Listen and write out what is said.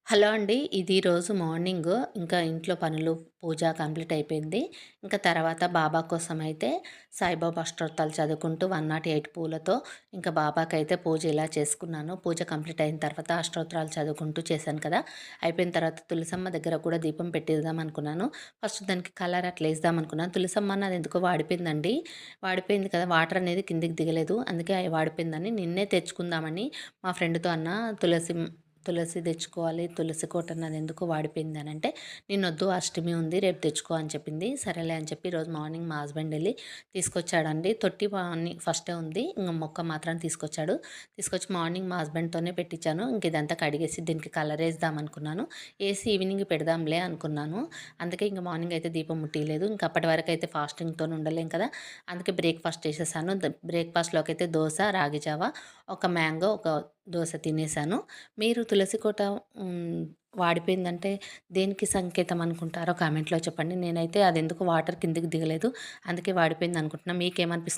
Hello అండి. ఇది రోజు మార్నింగు ఇంకా ఇంట్లో పనులు, పూజ కంప్లీట్ అయిపోయింది. ఇంకా తర్వాత బాబా కోసమైతే సాయిబాబా అష్టోత్తరాలు చదువుకుంటూ 108 పూలతో ఇంకా బాబాకైతే పూజ ఇలా చేసుకున్నాను. పూజ కంప్లీట్ అయిన తర్వాత అష్టోత్తరాలు చదువుకుంటూ చేశాను కదా! అయిపోయిన తర్వాత తులసమ్మ దగ్గర కూడా దీపం పెట్టేద్దాం అనుకున్నాను. ఫస్ట్ దానికి కలర్ అట్లా ఏద్దాం అనుకున్నాను. తులసమ్మ నాదెందుకో వాడిపోయిందండి. వాడిపోయింది కదా! వాటర్ అనేది కిందకి దిగలేదు. అందుకే అది వాడిపోయిందని నిన్నే తెచ్చుకుందామని మా ఫ్రెండ్‌తో అన్నా తులసి తెచ్చుకోవాలి. తులసి కోట నాదెందుకో వాడిపోయిందనంటే, "నిన్నొద్దు అష్టమి ఉంది. రేపు తెచ్చుకో" అని చెప్పింది. సరేలే అని చెప్పి ఈరోజు మార్నింగ్ మా హస్బెండ్ ఎళ్లి తీసుకొచ్చాడండి. తొట్టి ఫస్టే ఉంది. ఇంగ మొక్క మాత్రం తీసుకొచ్చాడు. తీసుకొచ్చి మార్నింగ్ మా హస్బెండ్‌తోనే పెట్టించాను. ఇంక ఇదంతా కడిగేసి దీనికి కలరేద్దాం అనుకున్నాను. ఏసి ఈవినింగ్ పెడదాంలే అనుకున్నాను. అందుకే ఇంక మార్నింగ్ అయితే దీపం ముట్టియలేదు. ఇంక అప్పటి వరకైతే ఫాస్టింగ్‌తోని ఉండలేం కదా! అందుకే బ్రేక్‌ఫాస్ట్ చేసేసాను. బ్రేక్‌ఫాస్ట్‌లోకైతే దోస, రాగి జావ, ఒక మ్యాంగో, ఒక దోస తినేసాను. మీరు తులసి కోట వాడిపోయిందంటే దేనికి సంకేతం అనుకుంటారో కామెంట్‌లో చెప్పండి. నేనైతే అదెందుకో వాటర్ కిందకి దిగలేదు. అందుకే వాడిపోయిందనుకుంటున్నా. మీకేమనిపిస్తుంది?